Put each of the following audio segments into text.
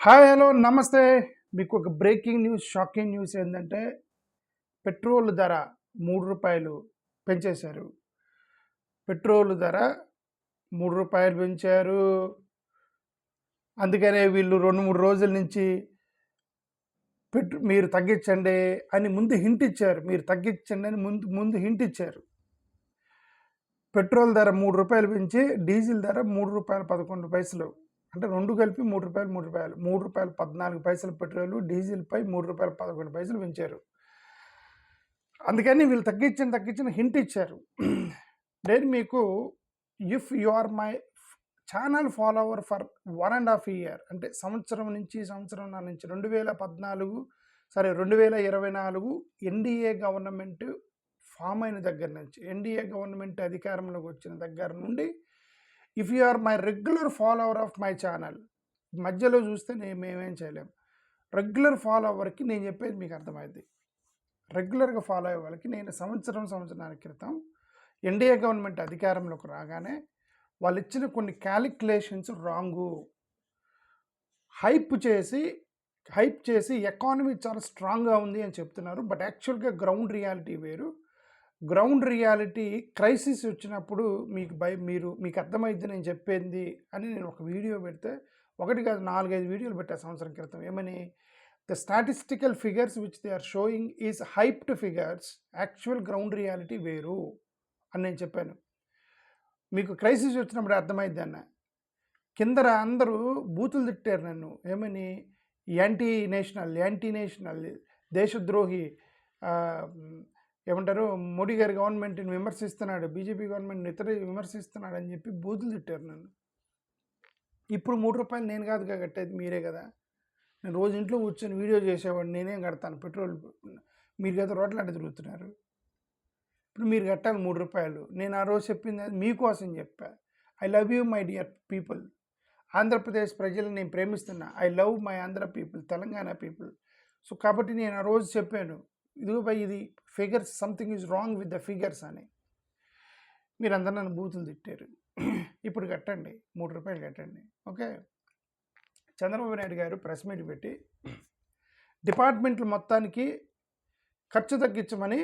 Hi hello నమస్తే. మీకు ఒక బ్రేకింగ్ న్యూస్, షాకింగ్ న్యూస్ ఏంటంటే పెట్రోల్ ధర రూ. 3 పెంచేశారు. పెట్రోల్ ధర రూ. 3 పెంచారు. అందుకనే వీళ్ళు 2-3 రోజుల నుంచి మీరు తగ్గించండి అని ముందు హింట్ ఇచ్చారు. మీరు తగ్గించండి అని ముందు హింట్ ఇచ్చారు. పెట్రోల్ ధర రూ. 3 పెంచి డీజిల్ ధర రూ. 3.11 అంటే రెండు కలిపి రూ. 3.14 పెట్రోల్, డీజిల్పై రూ. 3.11 పెంచారు. అందుకని వీళ్ళు తగ్గించని హింట్ ఇచ్చారు. నేను మీకు if you are my channel follower for 1.5 year అంటే సంవత్సరంన్నర నుంచి 2024 ఎన్డీఏ గవర్నమెంట్ ఫామ్ అయిన దగ్గర నుంచి, ఎన్డీఏ గవర్నమెంట్ అధికారంలోకి వచ్చిన దగ్గర నుండి if you are my regular follower of my channel, మధ్యలో చూస్తే మేమేం చేయలేము. రెగ్యులర్ ఫాలోవర్కి నేను చెప్పేది మీకు అర్థమైంది. రెగ్యులర్గా ఫాలో అయ్యే వాళ్ళకి నేను సంవత్సరాల క్రితం ఎన్డీఏ గవర్నమెంట్ అధికారంలోకి రాగానే వాళ్ళు ఇచ్చిన కొన్ని క్యాలిక్యులేషన్స్ రాంగు. హైప్ చేసి ఎకానమీ చాలా స్ట్రాంగ్గా ఉంది అని చెప్తున్నారు. బట్ యాక్చువల్గా గ్రౌండ్ రియాలిటీ వేరు. గ్రౌండ్ రియాలిటీ క్రైసిస్ వచ్చినప్పుడు మీకు అర్థమైంది నేను చెప్పేది అని నేను ఒక వీడియో పెడితే, ఒకటి కాదు 4-5 వీడియోలు పెట్టా సంవత్సరం క్రితం. ఏమని, the statistical figures which they are showing is hyped figures, actual ground reality వేరు అని నేను చెప్పాను. మీకు క్రైసిస్ వచ్చినప్పుడు అర్థమైంది అన్న. కిందర అందరూ బూతులు తిట్టారు నన్ను. ఏమని, యాంటీ నేషనల్ దేశద్రోహి, ఏమంటారు, మోడీ గారి గవర్నమెంట్ని విమర్శిస్తున్నాడు, బీజేపీ గవర్నమెంట్ని విమర్శిస్తున్నాడు అని చెప్పి బూతులు తిట్టారు నన్ను. ఇప్పుడు రూ. 3 నేను కాదుగా కట్టేది, మీరే కదా. నేను రోజు ఇంట్లో కూర్చొని వీడియో చేసేవాడిని, నేనేం కడతాను పెట్రోల్. మీరు కదా రోడ్లు అంటే తిరుగుతున్నారు. ఇప్పుడు మీరు కట్టాలి రూ. 3. నేను ఆ రోజు చెప్పింది మీకోసం చెప్పా. I love you my dear people. Andhra Pradesh ప్రజలను నేను ప్రేమిస్తున్నా. I love my Andhra people, Telangana people. So కాబట్టి నేను ఆ రోజు చెప్పాను, ఇదిగో ఇది figures, something is wrong with the figures అని. మీరు అందరూ నన్ను బూతులు తిట్టారు. ఇప్పుడు కట్టండి, రూ. 3 కట్టండి. ఓకే. చంద్రబాబు నాయుడు గారు ప్రెస్ మీట్ పెట్టి డిపార్ట్మెంట్ల మొత్తానికి ఖర్చు తగ్గించమని,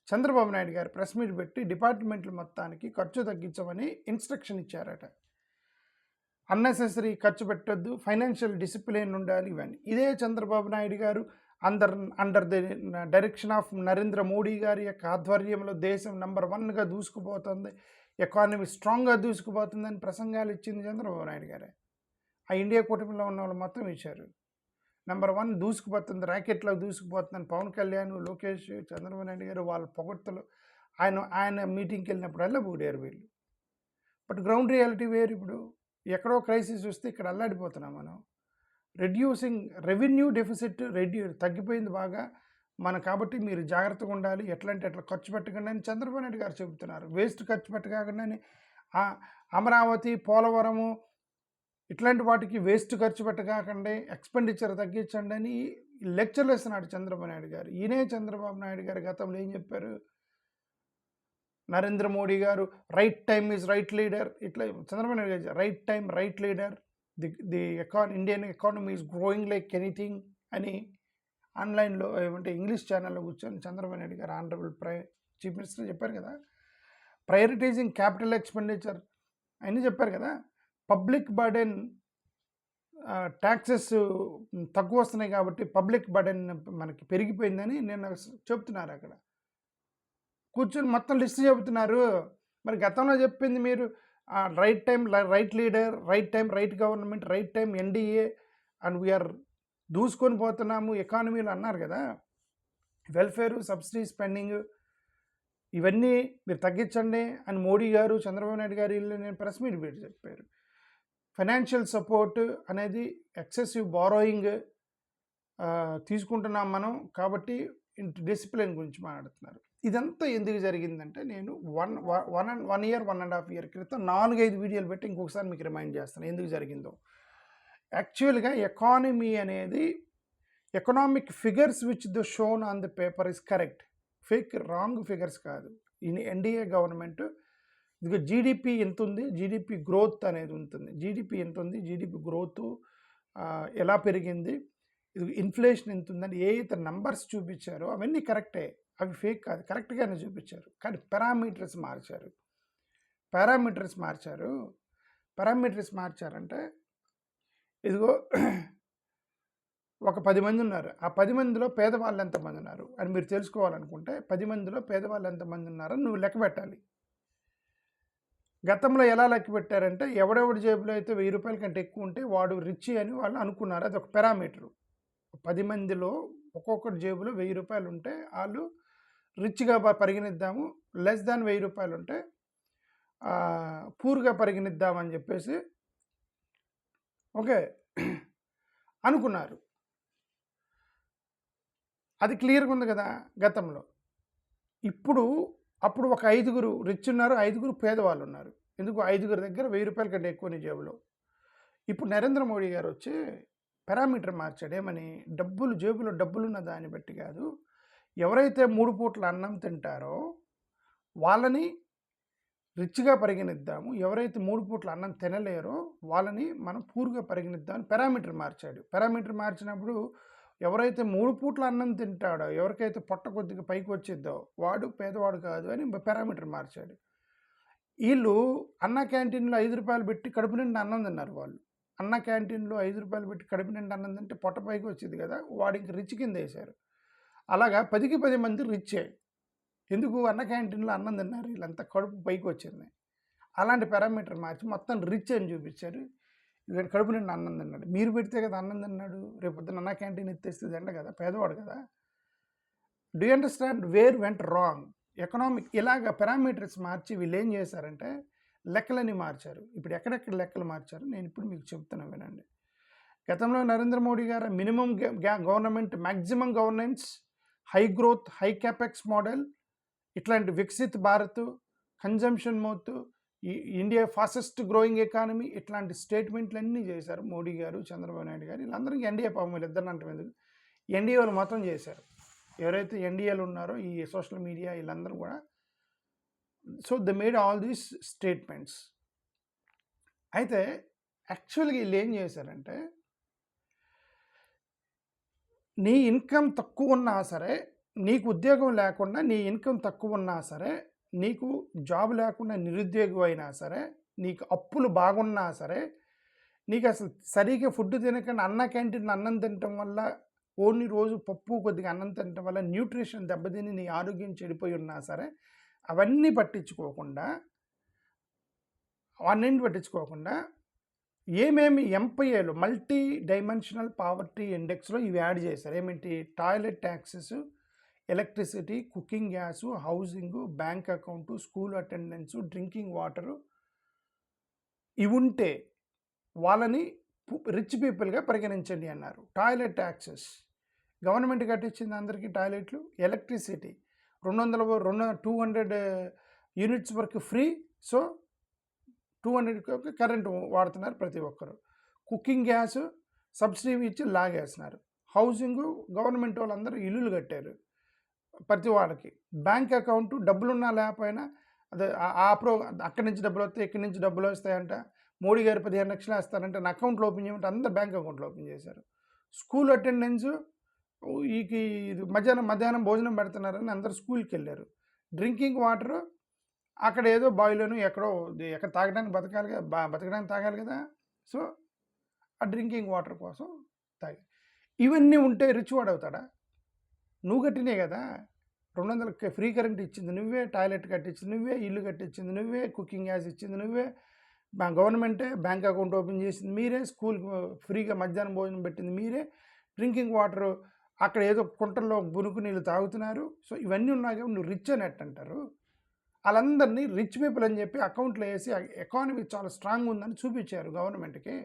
చంద్రబాబు నాయుడు గారు ప్రెస్ మీట్ పెట్టి డిపార్ట్మెంట్ల మొత్తానికి ఖర్చు తగ్గించమని ఇన్స్ట్రక్షన్ ఇచ్చారట. అన్నెసెసరీ ఖర్చు పెట్టొద్దు, ఫైనాన్షియల్ డిసిప్లిన్ ఉండాలి, ఇవన్నీ. ఇదే చంద్రబాబు నాయుడు గారు under the direction of Narendra Modi గారి యొక్క ఆధ్వర్యంలో దేశం నెంబర్ 1గా దూసుకుపోతుంది, ఎకానమీ స్ట్రాంగ్గా దూసుకుపోతుందని ప్రసంగాలు ఇచ్చింది చంద్రబాబు నాయుడు గారే. ఆ ఇండియా కూటమిలో ఉన్న వాళ్ళు మొత్తం ఇచ్చారు. నెంబర్ 1 దూసుకుపోతుంది, ర్యాకెట్లో దూసుకుపోతుందని పవన్ కళ్యాణ్, లోకేష్, చంద్రబాబు నాయుడు గారు వాళ్ళ పొగడ్తలు ఆయన మీటింగ్కి వెళ్ళినప్పుడల్లా ఊడారు వీళ్ళు. బట్ గ్రౌండ్ రియాలిటీ వేరు. ఇప్పుడు ఎక్కడో క్రైసిస్ వస్తే ఇక్కడ అల్లాడిపోతున్నాం మనం. రెడ్యూసింగ్ రెవెన్యూ డెఫిసిట్ తగ్గిపోయింది బాగా కాబట్టి మీరు జాగ్రత్తగా ఉండాలి, ఎట్లా ఖర్చు పెట్టకండి అని చంద్రబాబు నాయుడు గారు చెబుతున్నారు. వేస్ట్ ఖర్చు పెట్టకుండా అమరావతి, పోలవరము ఇట్లాంటి వాటికి వేస్ట్ ఖర్చు పెట్టకాకండి, ఎక్స్పెండిచర్ తగ్గించండి అని లెక్చర్లు ఇస్తున్నాడు చంద్రబాబు నాయుడు గారు. ఈయనే చంద్రబాబు నాయుడు గారు గతంలో ఏం చెప్పారు, నరేంద్ర మోడీ గారు right time is right leader, ఇట్లా చంద్రబాబు నాయుడు గారు right time right leader, Indian economy is growing like anything అని ఆన్లైన్లో ఏమంటే ఇంగ్లీష్ ఛానల్లో కూర్చొని చంద్రబాబు నాయుడు గారు ఆనరబుల్ చీఫ్ మినిస్టర్ చెప్పారు కదా. ప్రయారిటైజింగ్ క్యాపిటల్ ఎక్స్పెండిచర్ అని చెప్పారు కదా. పబ్లిక్ బర్డెన్, ట్యాక్సెస్ తక్కువ వస్తున్నాయి కాబట్టి పబ్లిక్ బర్డెన్ మనకి పెరిగిపోయిందని నేను చెప్తున్నారు. అక్కడ కూర్చొని మొత్తం లిస్ట్ చెబుతున్నారు. మరి గతంలో చెప్పింది మీరు right time right leader, right time right government, right time NDA and we దూసుకొని పోతున్నాము ఎకానమీలో అన్నారు కదా. వెల్ఫేరు, సబ్సిడీ స్పెండింగ్ ఇవన్నీ మీరు తగ్గించండి అని మోడీ గారు, చంద్రబాబు నాయుడు గారు వీళ్ళు నేను ప్రెస్ మీట్ పెట్టి చెప్పారు. ఫైనాన్షియల్ సపోర్ట్ అనేది ఎక్సెసివ్ బారోయింగ్ తీసుకుంటున్నాం మనం కాబట్టి డిసిప్లిన్ గురించి మాట్లాడుతున్నారు. ఇదంతా ఎందుకు జరిగిందంటే నేను 1 ఇయర్ 1.5 ఇయర్ క్రితం 4-5 వీడియోలు పెట్టి ఇంకొకసారి మీకు రిమైండ్ చేస్తాను ఎందుకు జరిగిందో. యాక్చువల్గా ఎకానమీ అనేది economic figures which the shown on the paper is correct, fake wrong figures కాదు. ఎన్డీఏ గవర్నమెంట్ ఇదిగో జీడిపి ఎంత ఉంది, జీడిపి గ్రోత్ అనేది ఉంటుంది, జీడిపి ఎంత ఉంది, జీడిపి గ్రోత్ ఎలా పెరిగింది, ఇది ఇన్ఫ్లేషన్ ఎంత ఉందని ఏదైతే నంబర్స్ చూపించారో అవన్నీ కరెక్టే, అవి ఫేక్ కాదు, కరెక్ట్గానే చూపించారు. కానీ పారామీటర్స్ మార్చారంటే ఇదిగో ఒక 10 మంది ఉన్నారు. ఆ 10 మందిలో పేదవాళ్ళు ఎంతమంది ఉన్నారు అని మీరు తెలుసుకోవాలనుకుంటే 10 మందిలో పేదవాళ్ళు ఎంతమంది ఉన్నారని నువ్వు లెక్క పెట్టాలి. గతంలో ఎలా లెక్క పెట్టారంటే ఎవడెవడి జేబులో అయితే 1000 రూపాయల కంటే ఎక్కువ ఉంటే వాడు రిచ్ అని వాళ్ళు అనుకున్నారు. అదొక పారామీటరు. 10 మందిలో ఒక్కొక్కటి జేబులో 1000 రూపాయలు ఉంటే వాళ్ళు రిచ్గా పరిగణిద్దాము, లెస్ దాన్ 1000 రూపాయలు ఉంటే పూర్గా పరిగణిద్దామని చెప్పేసి ఓకే అనుకున్నారు. అది క్లియర్గా ఉంది కదా గతంలో. అప్పుడు ఒక 5గురు రిచ్ ఉన్నారు, 5గురు పేదవాళ్ళు ఉన్నారు. ఎందుకు 5గురు దగ్గర 1000 రూపాయల కంటే ఎక్కువ నీ జేబులో. ఇప్పుడు నరేంద్ర మోడీ గారు వచ్చి పారామీటర్ మార్చాడు. ఏమని? జేబులో డబ్బులున్న దాన్ని బట్టి కాదు, ఎవరైతే 3 పూట్ల అన్నం తింటారో వాళ్ళని రిచ్గా పరిగణిద్దాము, ఎవరైతే 3 పూట్ల అన్నం తినలేరో వాళ్ళని మనం పూర్గా పరిగణిద్దామని పారామీటర్ మార్చాడు. పారామీటర్ మార్చినప్పుడు ఎవరైతే 3 పూట్ల అన్నం తింటాడో, ఎవరికైతే పొట్ట కొద్దిగా పైకి వచ్చిద్దో వాడు పేదవాడు కాదు అని పారామీటర్ మార్చాడు. వీళ్ళు అన్న క్యాంటీన్లో 5 రూపాయలు పెట్టి కడుపు నిండా అన్నం తిన్నారు. వాళ్ళు అన్న క్యాంటీన్లో 5 రూపాయలు పెట్టి కడుపు నిండా అన్నం తింటే పొట్ట పైకి వచ్చింది కదా, వాడు ఇంక రిచ్ కింద వేశారు. అలాగా 10కి 10 మంది రిచ్చే. ఎందుకు? అన్న క్యాంటీన్లో అన్నం తిన్నారు, వీళ్ళంతా కడుపు పైకి వచ్చింది. అలాంటి పారామీటర్ మార్చి మొత్తం రిచ్ అని చూపించారు. వీడు కడుపు నిండా అన్నం తిన్నాడు. మీరు పెడితే కదా అన్నం తిన్నాడు, రేపు పొద్దున అన్న క్యాంటీన్ ఎత్తేస్తే తిండ కదా, పేదవాడు కదా. Do you understand where went wrong? Economic ఇలాగ పారామీటర్స్ మార్చి వీళ్ళు ఏం చేశారంటే లెక్కలని మార్చారు. ఇప్పుడు ఎక్కడెక్కడ లెక్కలు మార్చారు నేను ఇప్పుడు మీకు చెప్తున్నాను, వినండి. గతంలో నరేంద్ర మోడీ గారు minimum government, maximum governance, high growth, high capex model, ఇట్లాంటి Viksit Bharat, consumption mouth, India fastest growing economy, ఇట్లాంటి స్టేట్మెంట్లన్నీ చేశారు మోడీ గారు, చంద్రబాబు నాయుడు గారు. వీళ్ళందరికీ ఎన్డీఏ పాపం వీళ్ళిద్దరిని అంటే ఎందుకు, ఎన్డీఏ వాళ్ళు మొత్తం చేశారు. ఎవరైతే ఎన్డీఏలు ఉన్నారో ఈ సోషల్ మీడియా వీళ్ళందరూ కూడా. So they made all these statements. అయితే యాక్చువల్గా వీళ్ళు ఏం చేశారంటే నీ ఇన్కమ్ తక్కువ ఉన్నా సరే, నీకు ఉద్యోగం లేకుండా నీ ఇన్కమ్ తక్కువ ఉన్నా సరే, నీకు జాబ్ లేకుండా నిరుద్యోగం అయినా సరే, నీకు అప్పులు బాగున్నా సరే, నీకు అసలు సరిగ్గా ఫుడ్ తినకుండా అన్న క్యాంటీన్ అన్నం తినటం వల్ల, ఓన్లీ రోజు పప్పు కొద్దిగా అన్నం తినటం వల్ల న్యూట్రిషన్ దెబ్బతిని నీ ఆరోగ్యం చెడిపోయి ఉన్నా సరే, అవన్నీ పట్టించుకోకుండా ఏమేమి ఎంపీఏలు మల్టీ డైమెన్షనల్ పావర్టీ ఇండెక్స్లో ఇవి యాడ్ చేశారు. ఏమిటి? Toilet taxes, electricity, cooking gas, housing, bank account, school attendance, drinking water, ఇవి ఉంటే వాళ్ళని రిచ్ పీపుల్గా పరిగణించండి అన్నారు. టాయిలెట్ ట్యాక్సెస్ గవర్నమెంట్ కట్టించింది అందరికీ టాయిలెట్లు. ఎలక్ట్రిసిటీ 200 యూనిట్స్ వరకు ఫ్రీ, సో 200 కరెంటు వాడుతున్నారు ప్రతి ఒక్కరు. కుకింగ్ గ్యాస్ సబ్సిడీ ఇచ్చి లాగేస్తున్నారు. హౌసింగు గవర్నమెంట్ వాళ్ళందరూ ఇల్లులు కట్టారు ప్రతి వాళ్ళకి. బ్యాంక్ అకౌంటు డబ్బులున్నా లేకపోయినా అదే అక్కడి నుంచి డబ్బులు వస్తాయి, ఇక్కడి నుంచి డబ్బులు వస్తాయంట. మోడీ గారు 15 లక్షలు వేస్తారంటే నా అకౌంట్లో ఓపెన్ చేయమంటే అందరు బ్యాంక్ అకౌంట్లో ఓపెన్ చేశారు. స్కూల్ అటెండెన్స్ మధ్యాహ్నం భోజనం పెడుతున్నారని అందరు స్కూల్కి వెళ్ళారు. డ్రింకింగ్ వాటరు అక్కడ ఏదో బావిలోను ఎక్కడ తాగడానికి బతకడానికి తాగాలి కదా, సో ఆ డ్రింకింగ్ వాటర్ కోసం తాగి. ఇవన్నీ ఉంటే రిచ్ వాడు అవుతాడా? నువ్వు కట్టినే కదా. 200 ఫ్రీ కరెంట్ ఇచ్చింది నువ్వే, టాయిలెట్ కట్టించింది నువ్వే, ఇల్లు కట్టించింది నువ్వే, కుకింగ్ గ్యాస్ ఇచ్చింది నువ్వే, గవర్నమెంటే బ్యాంక్ అకౌంట్ ఓపెన్ చేసింది మీరే, స్కూల్కి ఫ్రీగా మధ్యాహ్నం భోజనం పెట్టింది మీరే, డ్రింకింగ్ వాటర్ అక్కడ ఏదో కుంటల్లో బునుకు నీళ్ళు తాగుతున్నారు. సో ఇవన్నీ ఉన్నాక నువ్వు రిచ్ అని అంటారు. వాళ్ళందరినీ రిచ్ పీపుల్ అని చెప్పి అకౌంట్లో వేసి ఎకానమీ చాలా స్ట్రాంగ్ ఉందని చూపించారు గవర్నమెంట్కి.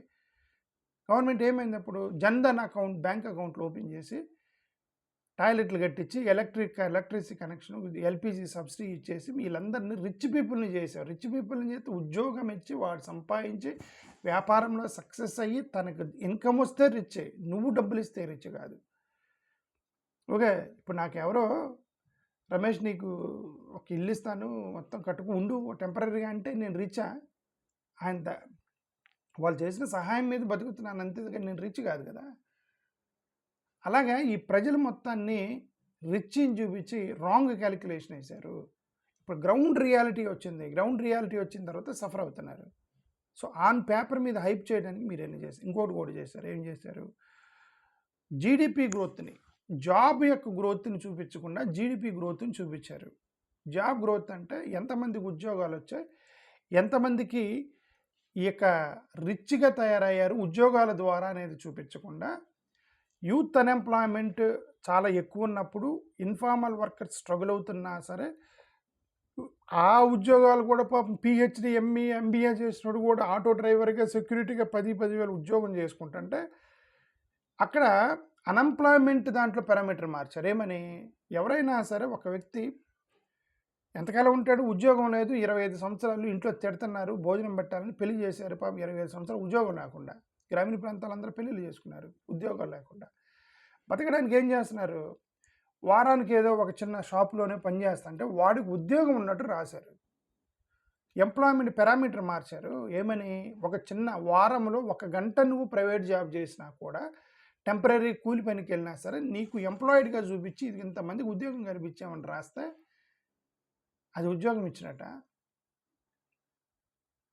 గవర్నమెంట్ ఏమైంది అప్పుడు? జన్ధన్ అకౌంట్ బ్యాంక్ అకౌంట్లో ఓపెన్ చేసి టాయిలెట్లు కట్టించి ఎలక్ట్రిసిటీ కనెక్షన్, ఎల్పిజి సబ్సిడీ ఇచ్చేసి వీళ్ళందరినీ రిచ్ పీపుల్ని చేశారు. రిచ్ పీపుల్ని చేస్తే ఉద్యోగం ఇచ్చి వాడు సంపాదించి వ్యాపారంలో సక్సెస్ అయ్యి తనకు ఇన్కమ్ వస్తే రిచ్, నువ్వు డబ్బులు ఇస్తే రిచ్ కాదు. ఓకే, ఇప్పుడు నాకెవరో రమేష్ నీకు ఒక ఇల్లు ఇస్తాను మొత్తం కట్టుకు ఉండు టెంపరీగా అంటే నేను రిచా? ఆయన వాళ్ళు చేసిన సహాయం మీద బతుకుతున్నాను అంతే కానీ నేను రిచ్ కాదు కదా. అలాగా ఈ ప్రజలు మొత్తాన్ని రిచ్ అని చూపించి రాంగ్ క్యాలిక్యులేషన్ వేశారు. ఇప్పుడు గ్రౌండ్ రియాలిటీ వచ్చింది. గ్రౌండ్ రియాలిటీ వచ్చిన తర్వాత సఫర్ అవుతున్నారు. సో ఆన్ పేపర్ మీద హైప్ చేయడానికి మీరు ఎన్ని చేశారు? ఇంకోటి కూడా చేశారు. ఏం చేశారు? జీడిపి గ్రోత్ని, జాబ్ యొక్క గ్రోత్ని చూపించకుండా జీడిపి గ్రోత్ని చూపించారు. జాబ్ గ్రోత్ అంటే ఎంతమందికి ఉద్యోగాలు వచ్చాయి, ఎంతమందికి ఈ యొక్క రిచ్గా తయారయ్యారు ఉద్యోగాల ద్వారా అనేది చూపించకుండా, యూత్ అన్ఎంప్లాయ్మెంట్ చాలా ఎక్కువ ఉన్నప్పుడు ఇన్ఫార్మల్ వర్కర్స్ స్ట్రగుల్ అవుతున్నా సరే ఆ ఉద్యోగాలు కూడా పాపం పిహెచ్డి ఎంబీఏ చేసినోడు కూడా ఆటో డ్రైవర్గా సెక్యూరిటీగా 10,000 ఉద్యోగం చేసుకుంటుంటే అక్కడ అన్ఎంప్లాయ్మెంట్ దాంట్లో పారామీటర్ మార్చారు. ఏమని? ఎవరైనా సరే ఒక వ్యక్తి ఎంతకాలం ఉంటాడు? ఉద్యోగం లేదు, 25 సంవత్సరాలు ఇంట్లో తిడుతున్నారు, భోజనం పెట్టాలని పెళ్లి చేశారు. పాపం 25 సంవత్సరాలు ఉద్యోగం లేకుండా గ్రామీణ ప్రాంతాలందరూ పెళ్ళిళ్ళు చేసుకున్నారు ఉద్యోగాలు లేకుండా. బతకడానికి ఏం చేస్తున్నారు? వారానికి ఏదో ఒక చిన్న షాపులోనే పనిచేస్తా అంటే వాడికి ఉద్యోగం ఉన్నట్టు రాశారు. ఎంప్లాయ్మెంట్ పారామీటర్ మార్చారు. ఏమని? ఒక చిన్న వారంలో 1 గంట నువ్వు ప్రైవేట్ జాబ్ చేసినా కూడా టెంపరీ కూలి పనికి వెళ్ళినా సరే నీకు ఎంప్లాయిడ్గా చూపించి ఇది ఇంతమందికి ఉద్యోగం కల్పించామని రాస్తే అది ఉద్యోగం ఇచ్చినట్ట.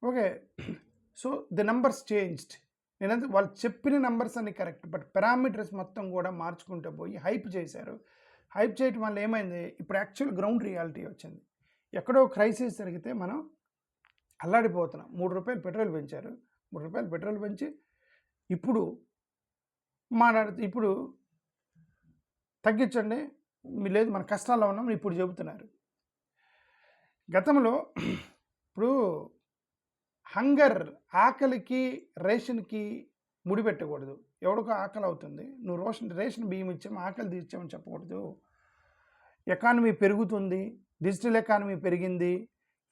Okay, so the numbers changed. నేనంటే వాళ్ళు చెప్పిన నెంబర్స్ అన్ని కరెక్ట్, బట్ పారామీటర్స్ మొత్తం కూడా మార్చుకుంటూ పోయి హైప్ చేశారు. హైప్ చేయటం వల్ల ఏమైంది? ఇప్పుడు యాక్చువల్ గ్రౌండ్ రియాలిటీ వచ్చింది. ఎక్కడో క్రైసిస్ జరిగితే మనం అల్లాడిపోతున్నాం. 3 రూపాయలు పెట్రోల్ పెంచారు. 3 రూపాయలు పెట్రోల్ పెంచి ఇప్పుడు ఇప్పుడు తగ్గించండి, లేదు మన కష్టాల్లో ఉన్నాం ఇప్పుడు చెబుతున్నారు. గతంలో ఇప్పుడు హంగర్, ఆకలికి రేషన్కి ముడిపెట్టకూడదు. ఎవడికో ఆకలి అవుతుంది, నువ్వు రేషన్ బియ్యం ఇచ్చాము ఆకలి తీర్చామని చెప్పకూడదు. ఎకానమీ పెరుగుతుంది, డిజిటల్ ఎకానమీ పెరిగింది,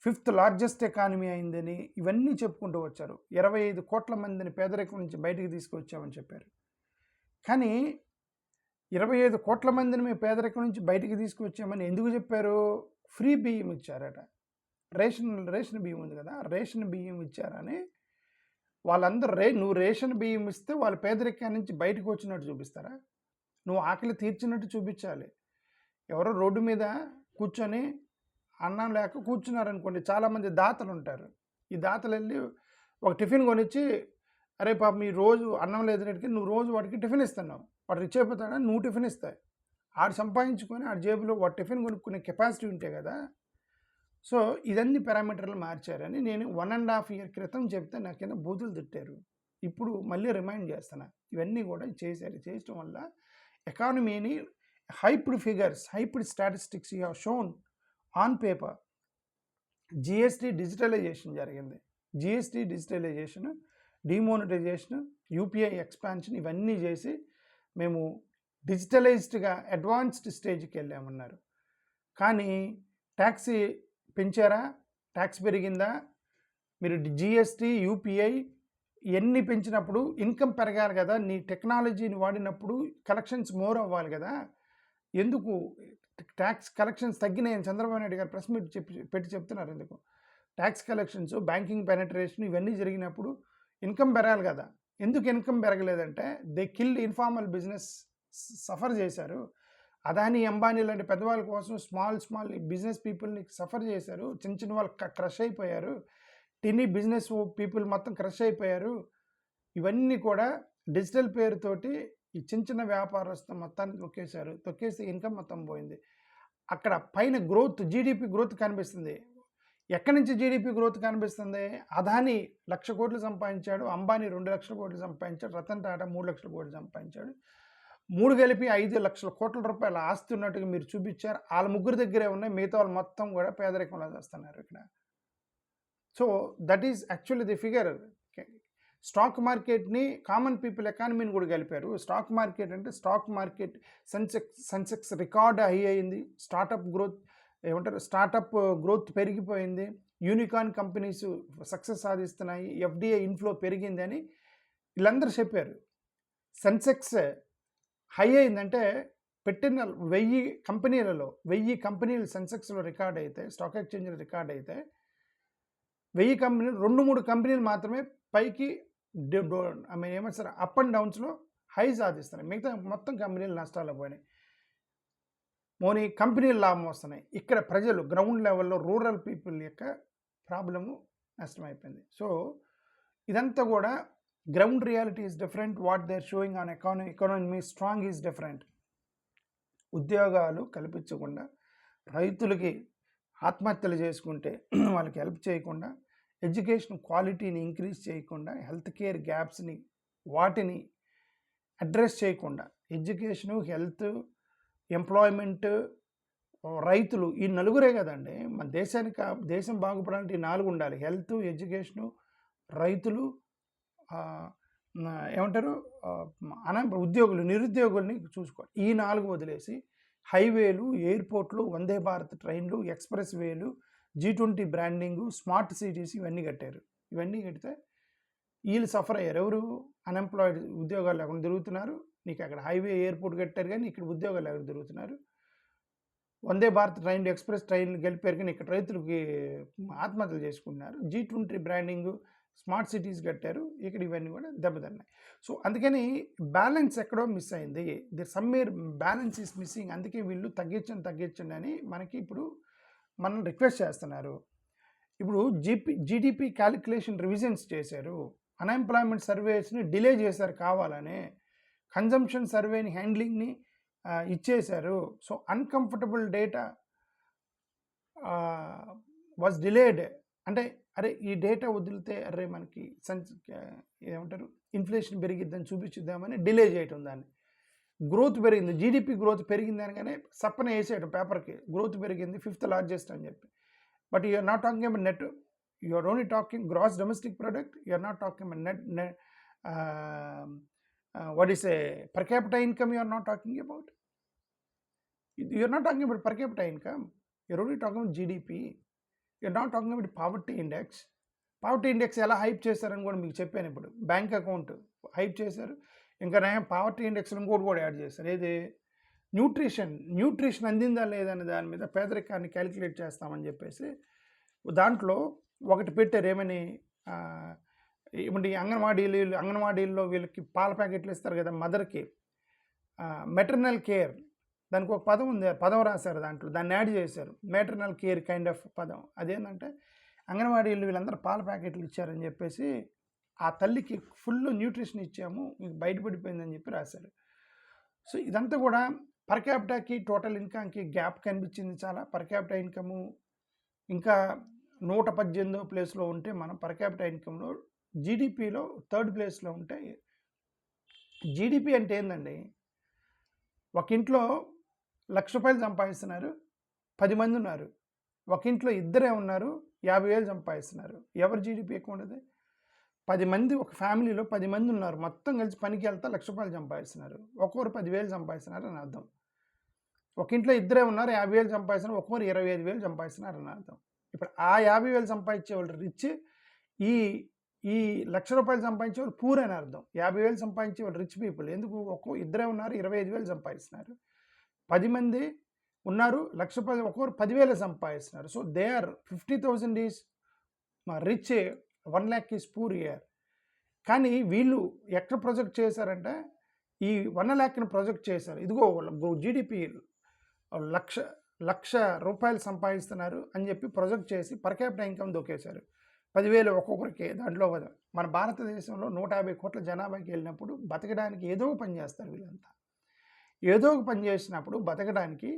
5th లార్జెస్ట్ ఎకానమీ అయిందని ఇవన్నీ చెప్పుకుంటూ వచ్చారు. 25 కోట్ల మందిని పేదరికం నుంచి బయటికి తీసుకొచ్చామని చెప్పారు. కానీ 25 కోట్ల మందిని మేము పేదరికం నుంచి బయటికి తీసుకువచ్చామని ఎందుకు చెప్పారు? ఫ్రీ బియ్యం ఇచ్చారట. రేషన్ బియ్యం ఉంది కదా, రేషన్ బియ్యం ఇచ్చారని వాళ్ళందరూ నువ్వు రేషన్ బియ్యం ఇస్తే వాళ్ళ పేదరికం నుంచి బయటకు వచ్చినట్టు చూపిస్తారా? నువ్వు ఆకలి తీర్చినట్టు చూపించాలి. ఎవరో రోడ్డు మీద కూర్చొని అన్నం లేక కూర్చున్నారనుకోండి, చాలామంది దాతలు ఉంటారు. ఈ దాతలు వెళ్ళి ఒక టిఫిన్ కొనిచ్చి, అరే పాప మీ రోజు అన్నం లేదనేటికి నువ్వు రోజు వాడికి టిఫిన్ ఇస్తున్నావు, వాడు రిచ్ అయిపోతాడని నువ్వు టిఫిన్ ఇస్తాయి. ఆడు సంపాదించుకొని ఆడి జేబులో వాడు టిఫిన్ కొనుక్కునే కెపాసిటీ ఉంటే కదా. సో ఇదన్నీ పారామీటర్లు మార్చారని నేను 1.5 ఇయర్ క్రితం చెప్తే నాకైనా బూతులు తిట్టారు. ఇప్పుడు మళ్ళీ రిమైండ్ చేస్తున్నా. ఇవన్నీ కూడా చేశారు. చేయటం వల్ల ఎకానమీని hyped figures, hyped statistics you have shown on paper. GST digitalization జరిగింది. GST digitalization, demonetization, UPI expansion ఇవన్నీ చేసి మేము డిజిటలైజ్డ్గా అడ్వాన్స్డ్ స్టేజ్కి వెళ్ళామన్నారు. కానీ ట్యాక్స్ పెంచారా? ట్యాక్స్ పెరిగిందా? మీరు జిఎస్టీ, యూపీఐ ఇవన్నీ పెంచినప్పుడు ఇన్కమ్ పెరగాలి కదా, నీ టెక్నాలజీని వాడినప్పుడు కలెక్షన్స్ మోర్ అవ్వాలి కదా. ఎందుకు ట్యాక్స్ కలెక్షన్స్ తగ్గినాయని చంద్రబాబు నాయుడు గారు ప్రెస్ మీట్ పెట్టి చెప్తున్నారు. ఎందుకు? ట్యాక్స్ కలెక్షన్స్, బ్యాంకింగ్ పెనట్రేషన్ ఇవన్నీ జరిగినప్పుడు ఇన్కమ్ పెరగాలి కదా. ఎందుకు ఇన్కమ్ పెరగలేదంటే they killed informal business, suffer చేశారు. అదానీ, అంబానీ లాంటి పెద్దవాళ్ళ కోసం స్మాల్ బిజినెస్ పీపుల్ని సఫర్ చేశారు. చిన్న వాళ్ళు క్రష్ అయిపోయారు. టినీ బిజినెస్ పీపుల్ మొత్తం క్రష్ అయిపోయారు. ఇవన్నీ కూడా డిజిటల్ పేరుతోటి ఈ చిన్న వ్యాపారస్తులు మొత్తాన్ని తొక్కేసి ఇన్కమ్ మొత్తం పోయింది. అక్కడ పైన గ్రోత్, జీడిపి గ్రోత్ కనిపిస్తుంది. ఎక్కడి నుంచి జీడిపి గ్రోత్ కనిపిస్తుంది? అదానీ 1,00,000 కోట్లు సంపాదించాడు, అంబానీ 2,00,000 కోట్లు సంపాదించాడు, రతన్ టాటా 3,00,000 కోట్లు సంపాదించాడు. 3 కలిపి 5,00,000 కోట్ల రూపాయల ఆస్తి ఉన్నట్టుగా మీరు చూపించారు. వాళ్ళ ముగ్గురు దగ్గరే ఉన్నాయి, మిగతా వాళ్ళు మొత్తం కూడా పేదరికంలో చేస్తున్నారు ఇక్కడ. So that is actually the figure. Stock మార్కెట్ని, కామన్ పీపుల్ ఎకానమీని కూడా కలిపారు. స్టాక్ మార్కెట్ అంటే stock market sensex record high అయింది. స్టార్టప్ గ్రోత్ పెరిగిపోయింది. యూనికార్న్ కంపెనీస్ సక్సెస్ సాధిస్తున్నాయి. ఎఫ్డిఐ ఇన్ఫ్లో పెరిగింది అని వీళ్ళందరూ చెప్పారు. సెన్సెక్స్ హై అయిందంటే పెట్టిన 1000 కంపెనీలలో 1000 కంపెనీలు సెన్సెక్స్లో రికార్డ్ అయితే, స్టాక్ ఎక్స్చేంజ్లో రికార్డ్ అయితే 1000 కంపెనీలు 2-3 కంపెనీలు మాత్రమే పైకి ఐ మీన్ ఏమంటారు, అప్ అండ్ డౌన్స్లో హై సాధిస్తున్నాయి. మిగతా మొత్తం కంపెనీలు నష్టాల్లో పోయినాయి. మోనీ కంపెనీలు లాభం వస్తున్నాయి. ఇక్కడ ప్రజలు గ్రౌండ్ లెవెల్లో రూరల్ పీపుల్ యొక్క ప్రాబ్లము నష్టమైపోయింది. సో ఇదంతా కూడా ground reality is different. What they are showing on economy strong is different. ఉద్యోగాలు కల్పించకుండా, రైతులకి ఆత్మహత్యలు చేసుకుంటే వాళ్ళకి హెల్ప్ చేయకుండా, ఎడ్యుకేషన్ క్వాలిటీని ఇంక్రీజ్ చేయకుండా, హెల్త్ కేర్ గ్యాప్స్ని వాటిని అడ్రస్ చేయకుండా, ఎడ్యుకేషను, హెల్త్, ఎంప్లాయ్మెంట్, రైతులు, ఈ నలుగురే కదండి మన దేశం బాగుపడాలంటే ఈ 4 ఉండాలి. హెల్త్, ఎడ్యుకేషను, రైతులు, ఏమంటారు, ఉద్యోగులు, నిరుద్యోగుల్ని చూసుకోవాలి. ఈ 4 వదిలేసి హైవేలు, ఎయిర్పోర్ట్లు, వందే భారత్ ట్రైన్లు, ఎక్స్ప్రెస్ వేలు, G20 బ్రాండింగు, స్మార్ట్ సిటీస్ ఇవన్నీ కట్టారు. ఇవన్నీ కడితే వీళ్ళు సఫర్ అయ్యారు. ఎవరు? అన్ఎంప్లాయిడ్, ఉద్యోగాలు లేకుండా తిరుగుతున్నారు. నీకు అక్కడ హైవే, ఎయిర్పోర్ట్ కట్టారు కానీ ఇక్కడ ఉద్యోగాలు లేకుండా తిరుగుతున్నారు. వందే భారత్ ట్రైన్లు, ఎక్స్ప్రెస్ ట్రైన్లు గెలిపారు కానీ ఇక్కడ రైతులకి ఆత్మహత్యలు చేసుకుంటున్నారు. G20 బ్రాండింగు, స్మార్ట్ సిటీస్ కట్టారు, ఇక్కడ ఇవన్నీ కూడా దెబ్బతిన్నాయి. సో అందుకని బ్యాలెన్స్ ఎక్కడో మిస్ అయింది. Somewhere balance is missing. అందుకే వీళ్ళు తగ్గించండి అని మనకి ఇప్పుడు మనం రిక్వెస్ట్ చేస్తున్నారు. ఇప్పుడు జీడిపి క్యాలిక్యులేషన్ రివిజన్స్ చేశారు. అన్ఎంప్లాయ్మెంట్ సర్వేస్ని డిలే చేశారు కావాలని. కన్జంప్షన్ సర్వేని హ్యాండ్లింగ్ని ఇచ్చేశారు. So uncomfortable data was delayed. అంటే అరే ఈ డేటా వదిలితే అరే మనకి ఏమంటారు, ఇన్ఫ్లేషన్ పెరిగిద్దని చూపించుద్దామని డిలే చేయటం. దాన్ని గ్రోత్ పెరిగింది, జీడిపి గ్రోత్ పెరిగింది అనగానే సప్పన వేసేయడం పేపర్కి, గ్రోత్ పెరిగింది 5th లార్జెస్ట్ అని చెప్పి. But you're not talking about net, you're only talking gross domestic product. You're not talking about net what is a per capita income. You are not talking about. You are not talking about per capita income. You are only talking about GDP. You are not talking about poverty index. Poverty index ఎలా hype చేశారని కూడా మీకు చెప్పాను. ఇప్పుడు bank account hype చేశారు, ఇంకా నేను poverty index ఇంకోటి కూడా యాడ్ చేశారు. ఏది? న్యూట్రిషన్ అందిందా లేదనే దాని మీద పేదరికాన్ని క్యాలిక్యులేట్ చేస్తామని చెప్పేసి దాంట్లో ఒకటి పెట్టారు. ఏమని? ఇప్పుడు అంగన్వాడీల్లో వీళ్ళకి పాల ప్యాకెట్లు ఇస్తారు కదా మదర్కి, మెటర్నల్ కేర్, దానికి ఒక పదం ఉంది, పదం రాశారు దాంట్లో, దాన్ని యాడ్ చేశారు. మెటర్నల్ కేర్ కైండ్ ఆఫ్ పదం. అదేంటంటే అంగన్వాడీలు వీళ్ళందరూ పాల ప్యాకెట్లు ఇచ్చారని చెప్పేసి ఆ తల్లికి ఫుల్ న్యూట్రిషన్ ఇచ్చాము, మీకు బయటపడిపోయిందని చెప్పి రాశారు. సో ఇదంతా కూడా పర్ క్యాపిటాకి టోటల్ ఇన్కమ్కి గ్యాప్ కనిపించింది చాలా. పర్ క్యాపిటా ఇన్కము ఇంకా 118వ ప్లేస్లో ఉంటే మనం పర్ క్యాపిటా ఇన్కంలో జీడిపిలో 3rd ప్లేస్లో ఉంటే. జీడిపి అంటే ఏందండి? ఒక ఇంట్లో ₹1,00,000 సంపాదిస్తున్నారు, 10 మంది ఉన్నారు. ఒక ఇంట్లో ఇద్దరే ఉన్నారు, 50,000 సంపాదిస్తున్నారు. ఎవరు జీడిపి ఎక్కువ ఉండదు? 10 మంది, ఒక ఫ్యామిలీలో 10 మంది ఉన్నారు, మొత్తం కలిసి పనికి వెళ్తా ₹1,00,000 సంపాదిస్తున్నారు. ఒక్కొక్కరు 10,000 సంపాదిస్తున్నారు అని అర్థం. ఒక ఇంట్లో ఇద్దరే ఉన్నారు, 50,000 సంపాదిస్తున్నారు, ఒక్కొక్కరు 25,000 సంపాదిస్తున్నారు అని అర్థం. ఇప్పుడు ఆ 50,000 సంపాదించే వాళ్ళు రిచ్, ఈ ₹1,00,000 సంపాదించే వాళ్ళు పూర్ అని అర్థం. 50,000 సంపాదించే వాళ్ళు రిచ్ పీపుల్. ఎందుకు? ఇద్దరే ఉన్నారు, 25,000 సంపాదిస్తున్నారు. 10 మంది ఉన్నారు, ₹1,00,000 ఒక్కొక్కరు 10,000 సంపాదిస్తున్నారు. So they are 50,000 is rich, 1 lakh is poor year. కానీ వీళ్ళు ఎక్కడ ప్రొజెక్ట్ చేశారంటే ఈ 1 lakh ప్రొజెక్ట్ చేశారు. ఇదిగో జీడిపి ₹1,00,000 సంపాదిస్తున్నారు అని చెప్పి ప్రొజెక్ట్ చేసి పర్ క్యాపిటా ఇన్కమ్ దొక్కేశారు. 10,000 ఒక్కొక్కరికి. దాంట్లో మన భారతదేశంలో 150 కోట్ల జనాభాకి వెళ్ళినప్పుడు బతకడానికి ఏదో ఒక పని చేస్తారు వీళ్ళంతా. ఏదో ఒక పని చేసినప్పుడు బతకడానికి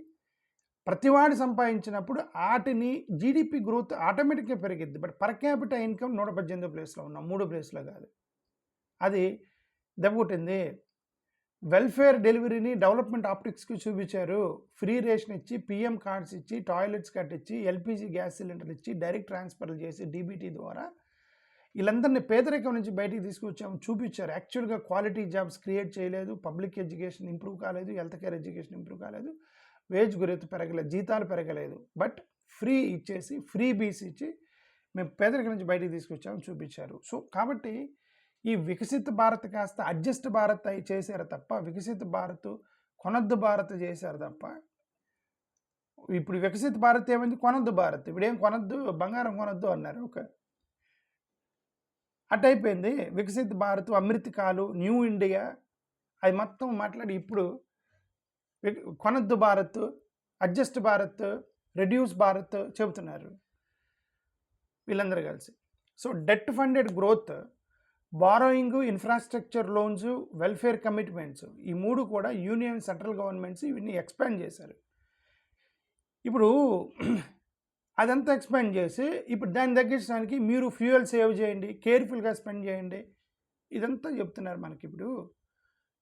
ప్రతివాడు సంపాదించినప్పుడు వాటిని జీడిపి గ్రోత్ ఆటోమేటిక్గా పెరిగిద్ది. బట్ పర్ క్యాపిటా ఇన్కమ్ 118వ ప్లేస్లో ఉన్నాం, 3 ప్లేస్లో కాదు. అది దెబ్బకొట్టింది. వెల్ఫేర్ డెలివరీని డెవలప్మెంట్ ఆప్టిక్స్కి చూపించారు. ఫ్రీ రేషన్ ఇచ్చి, పిఎం కార్డ్స్ ఇచ్చి, టాయిలెట్స్ కట్టించి, ఎల్పిజి గ్యాస్ సిలిండర్ ఇచ్చి, డైరెక్ట్ ట్రాన్స్ఫర్లు చేసి డీబీటీ ద్వారా వీళ్ళందరినీ పేదరికం నుంచి బయటికి తీసుకొచ్చాము చూపించారు. యాక్చువల్గా క్వాలిటీ జాబ్స్ క్రియేట్ చేయలేదు, పబ్లిక్ ఎడ్యుకేషన్ ఇంప్రూవ్ కాలేదు, హెల్త్ కేర్ ఎడ్యుకేషన్ ఇంప్రూవ్ కాలేదు, వేజ్ గ్రోత్ పెరగలేదు, జీతాలు పెరగలేదు. బట్ ఫ్రీ ఇచ్చేసి, ఫ్రీ బీస్ ఇచ్చి మేము పేదరికం నుంచి బయటికి తీసుకొచ్చామని చూపించారు. సో కాబట్టి ఈ వికసిత భారత్ కాస్త అడ్జస్ట్ భారత్ అయి చేశారు తప్ప, వికసిత భారత్ కొనద్దు భారత్ చేశారు తప్ప. ఇప్పుడు వికసిత భారత్ ఏమైంది? కొనద్దు భారత్. ఇప్పుడేం కొనద్దు, బంగారం కొనద్దు అన్నారు. అటైపోయింది. వికసిత్ భారత్, అమృత్ కాలు, న్యూ ఇండియా అది మొత్తం మాట్లాడి ఇప్పుడు కొనొద్దు భారత్, అడ్జస్ట్ భారత్, రెడ్యూస్ భారత్ చెబుతున్నారు వీళ్ళందరూ కలిసి. So det funded growth, borrowing, infrastructure loans, welfare commitments, ఈ 3 కూడా యూనియన్, సెంట్రల్ గవర్నమెంట్స్ ఇవన్నీ ఎక్స్పాండ్ చేశారు. ఇప్పుడు అదంతా ఎక్స్పాండ్ చేసి ఇప్పుడు దాన్ని తగ్గించడానికి మీరు ఫ్యూయల్ సేవ్ చేయండి, కేర్ఫుల్గా స్పెండ్ చేయండి, ఇదంతా చెప్తున్నారు మనకి. ఇప్పుడు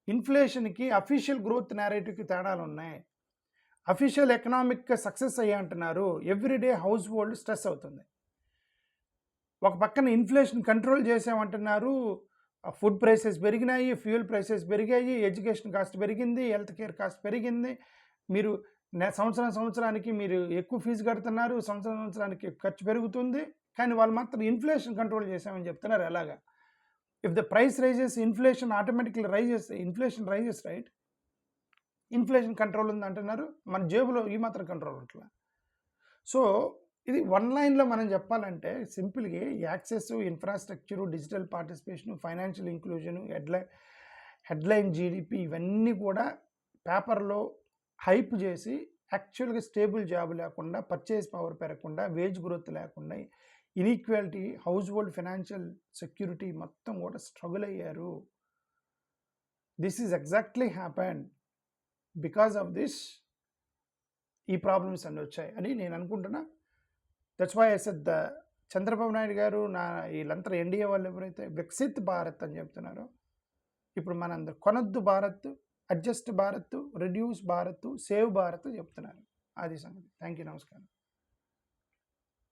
ఇన్ఫ్లేషన్కి అఫీషియల్ గ్రోత్ నేరేటివ్కి తేడాలు ఉన్నాయి. అఫీషియల్ ఎకనామిక్ సక్సెస్ అయ్యి అంటున్నారు, ఎవ్రీడే హౌస్ హోల్డ్ స్ట్రెస్ అవుతుంది. ఒక పక్కన ఇన్ఫ్లేషన్ కంట్రోల్ చేసామంటున్నారు, ఫుడ్ ప్రైసెస్ పెరిగినాయి, ఫ్యూయల్ ప్రైసెస్ పెరిగాయి, ఎడ్యుకేషన్ కాస్ట్ పెరిగింది, హెల్త్ కేర్ కాస్ట్ పెరిగింది, మీరు సంవత్సరానికి మీరు ఎక్కువ ఫీజు కడుతున్నారు, సంవత్సరానికి ఖర్చు పెరుగుతుంది, కానీ వాళ్ళు మాత్రం ఇన్ఫ్లేషన్ కంట్రోల్ చేసామని చెప్తున్నారు. ఎలాగా? If the price rises, inflation automatically rises, inflation rises, right? Inflation control ఉంది అంటున్నారు, మన జేబులో ఈ మాత్రం కంట్రోల్ ఉంటుందా? సో ఇది వన్ లైన్లో మనం చెప్పాలంటే సింపుల్గా access, infrastructure, digital participation, financial inclusion, headline GDP, ఇవన్నీ కూడా పేపర్లో హైప్ చేసి యాక్చువల్గా స్టేబుల్ జాబ్ లేకుండా, పర్చేస్ పవర్ పెరగకుండా, వేజ్ గ్రోత్ లేకుండా, inequality, household financial security మొత్తం కూడా స్ట్రగుల్ అయ్యారు. This is exactly happened because of this. ఈ ప్రాబ్లమ్స్ అన్నీ వచ్చాయి అని నేను అనుకుంటున్నా. That's why I said Chandrababu Naidu గారు, వీళ్ళంతా ఎన్డీఏ వాళ్ళు ఎవరైతే వికసిత్ భారత్ అని చెప్తున్నారో, ఇప్పుడు మనందరూ కొనొద్దు Bharat, adjust Bharat, reduce Bharat, save Bharat చెప్తున్నారు. అది సంగతి. Thank you. నమస్కారం.